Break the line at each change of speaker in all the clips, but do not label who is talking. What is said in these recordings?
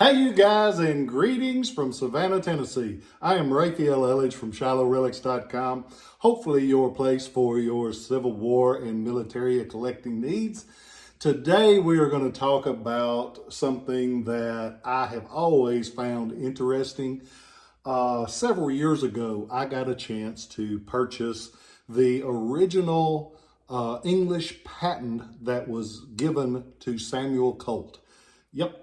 Hey you guys, and greetings from Savannah, Tennessee. I am Rafael Eledge from Relics.com. Hopefully your place for your Civil War and military collecting needs. Today we are going to talk about something that I have always found interesting. Several years ago, I got a chance to purchase the original English patent that was given to Samuel Colt. Yep,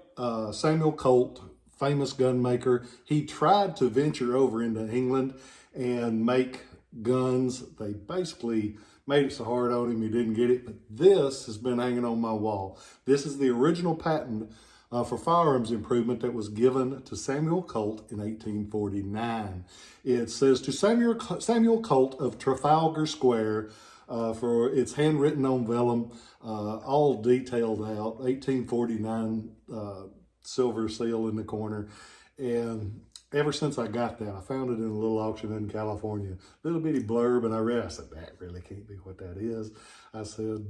Samuel Colt, famous gun maker. He tried to venture over into England and make guns. They basically made it so hard on him he didn't get it. But this has been hanging on my wall. This is the original patent for firearms improvement that was given to Samuel Colt in 1849. It says to Samuel Colt of Trafalgar Square, for it's handwritten on vellum, all detailed out, 1849 silver seal in the corner. And ever since I got that, I found it in a little auction in California, little bitty blurb, and I read, I said, that really can't be what that is. I said,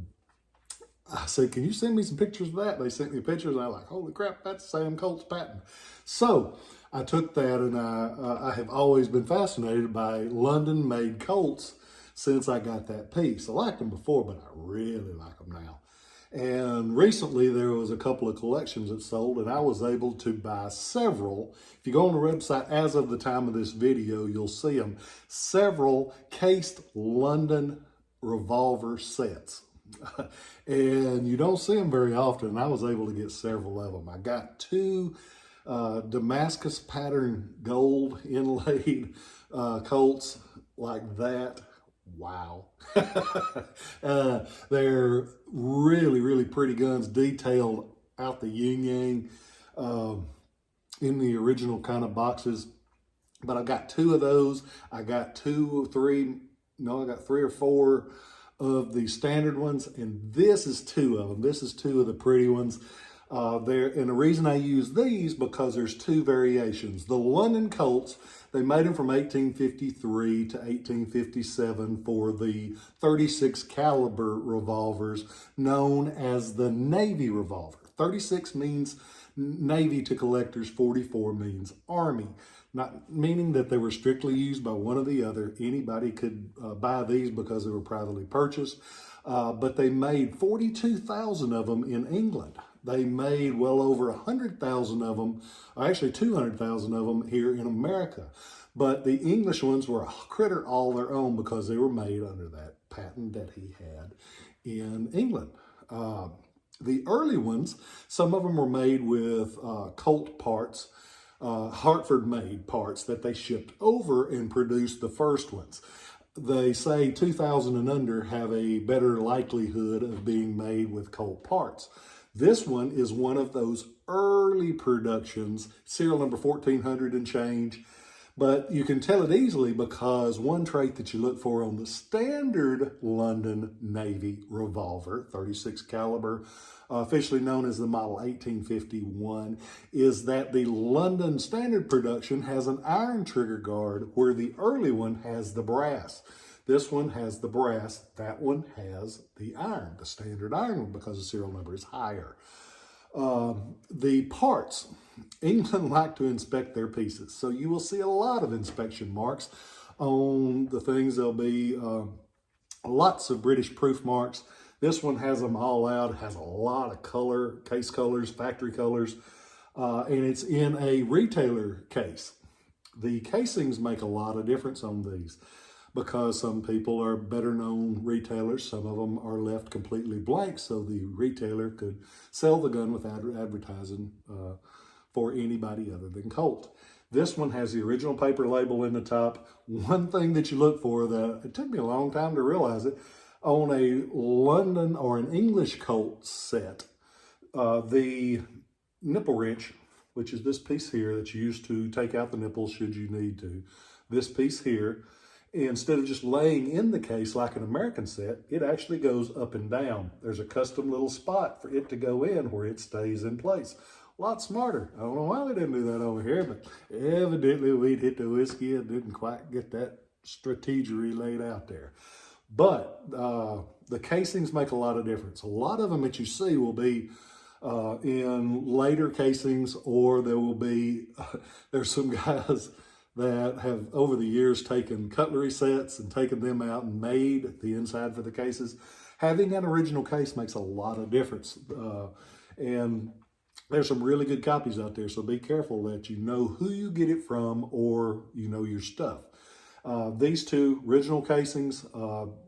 can you send me some pictures of that? They sent me pictures, and I was like, holy crap, that's Sam Colt's patent. So I took that, and I have always been fascinated by London-made Colts since I got that piece. I liked them before, but I really like them now. And recently there was a couple of collections that sold, and I was able to buy several. If you go on the website as of the time of this video, you'll see them. Several cased London revolver sets. And you don't see them very often. I was able to get several of them. I got two Damascus pattern gold inlaid Colts like that. Wow. They're really, really pretty guns, detailed out the yin-yang in the original kind of boxes. But I got two of those. I got three or four of the standard ones, and this is two of them. This is two of the pretty ones. And the reason I use these, because there's two variations. The London Colts, they made them from 1853 to 1857 for the 36 caliber revolvers known as the Navy revolver. 36 means Navy to collectors, 44 means Army. Not meaning that they were strictly used by one or the other. Anybody could buy these because they were privately purchased. But they made 42,000 of them in England. They made well over 100,000 of them, actually 200,000 of them here in America. But the English ones were a critter all their own because they were made under that patent that he had in England. The early ones, some of them were made with Colt parts, Hartford-made parts that they shipped over and produced the first ones. They say 2,000 and under have a better likelihood of being made with Colt parts. This one is one of those early productions, serial number 1400 and change, but you can tell it easily because one trait that you look for on the standard London Navy revolver, 36 caliber, officially known as the model 1851, is that the London standard production has an iron trigger guard where the early one has the brass. This one has the brass, that one has the iron, the standard iron one, because the serial number is higher. The parts, England like to inspect their pieces, so you will see a lot of inspection marks on the things. There'll be lots of British proof marks. This one has them all out, has a lot of color, case colors, factory colors, and it's in a retailer case. The casings make a lot of difference on these, because some people are better known retailers. Some of them are left completely blank, so the retailer could sell the gun without advertising for anybody other than Colt. This one has the original paper label in the top. One thing that you look for, that it took me a long time to realize it, on a London or an English Colt set, the nipple wrench, which is this piece here that you use to take out the nipples should you need to, this piece here, instead of just laying in the case like an American set, it actually goes up and down. There's a custom little spot for it to go in where it stays in place. A lot smarter. I don't know why they didn't do that over here, but evidently we'd hit the whiskey and didn't quite get that strategery laid out there. But the casings make a lot of difference. A lot of them that you see will be in later casings, or there will be, there's some guys that have over the years taken cutlery sets and taken them out and made the inside for the cases. Having an original case makes a lot of difference. And there's some really good copies out there, so be careful that you know who you get it from, or you know your stuff. These two original casings,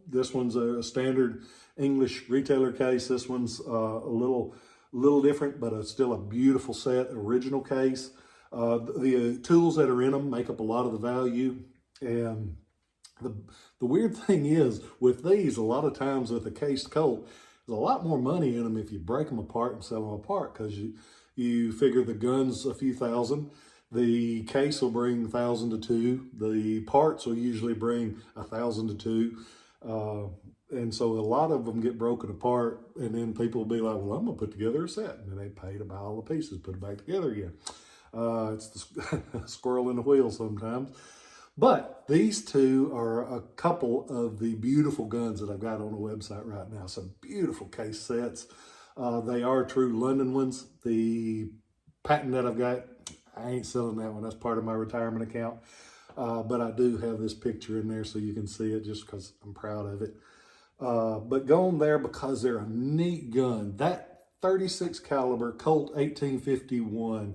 this one's a standard English retailer case. This one's a little different, but still a beautiful set, original case. The tools that are in them make up a lot of the value. And the weird thing is, with these, a lot of times with a cased Colt, there's a lot more money in them if you break them apart and sell them apart, because you figure the gun's a few thousand, the case will bring 1,000 to 2, the parts will usually bring 1,000 to 2, and so a lot of them get broken apart, and then people will be like, well, I'm gonna put together a set, and then they pay to buy all the pieces, put it back together again. It's the squirrel in the wheel sometimes. But these two are a couple of the beautiful guns that I've got on the website right now. Some beautiful case sets. They are true London ones. The patent that I've got, I ain't selling that one. That's part of my retirement account. But I do have this picture in there so you can see it, just because I'm proud of it. But go on there because they're a neat gun. That 36 caliber Colt 1851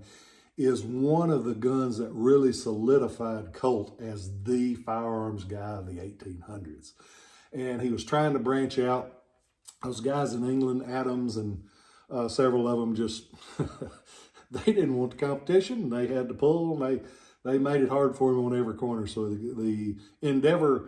is one of the guns that really solidified Colt as the firearms guy of the 1800s. And he was trying to branch out. Those guys in England, Adams and several of them, just, they didn't want the competition. They had to pull, and they made it hard for him on every corner. So the Endeavor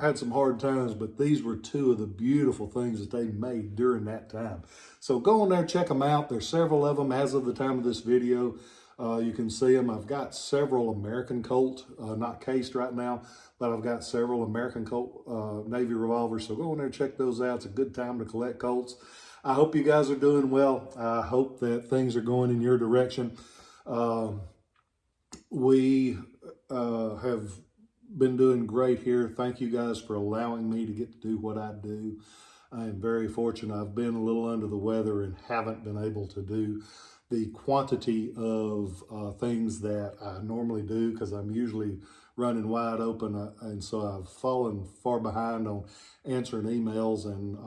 had some hard times, but these were two of the beautiful things that they made during that time. So go on there, check them out. There's several of them as of the time of this video. You can see them. I've got several American Colt, not cased right now, but I've got several American Colt Navy revolvers. So go on there and check those out. It's a good time to collect Colts. I hope you guys are doing well. I hope that things are going in your direction. We have been doing great here. Thank you guys for allowing me to get to do what I do. I am very fortunate. I've been a little under the weather and haven't been able to do the quantity of things that I normally do, because I'm usually running wide open, and so I've fallen far behind on answering emails and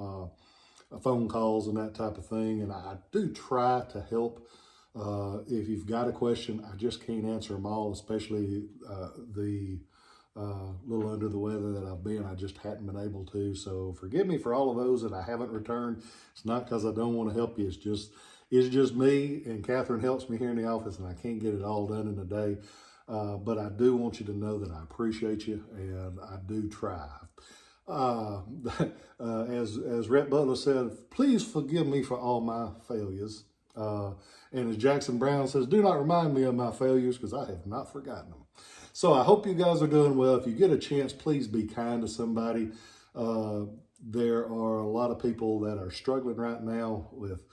phone calls and that type of thing. And I do try to help. If you've got a question, I just can't answer them all, especially the little under the weather that I've been. I just hadn't been able to. So forgive me for all of those that I haven't returned. It's not because I don't want to help you. It's just me, and Catherine helps me here in the office, and I can't get it all done in a day. But I do want you to know that I appreciate you, and I do try. As Rhett Butler said, please forgive me for all my failures. And as Jackson Brown says, do not remind me of my failures, because I have not forgotten them. So I hope you guys are doing well. If you get a chance, please be kind to somebody. There are a lot of people that are struggling right now with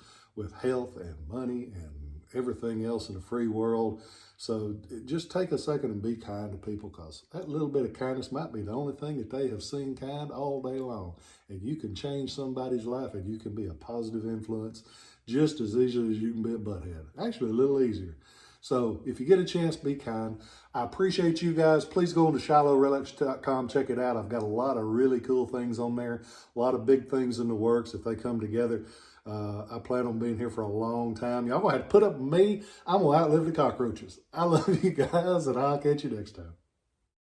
health and money and everything else in the free world. So just take a second and be kind to people, because that little bit of kindness might be the only thing that they have seen kind all day long. And you can change somebody's life, and you can be a positive influence just as easily as you can be a butthead. Actually, a little easier. So if you get a chance, be kind. I appreciate you guys. Please go on to ShilohRelics.com. Check it out. I've got a lot of really cool things on there. A lot of big things in the works if they come together. I plan on being here for a long time. Y'all gonna have to put up with me. I'm gonna outlive the cockroaches. I love you guys, and I'll catch you next time.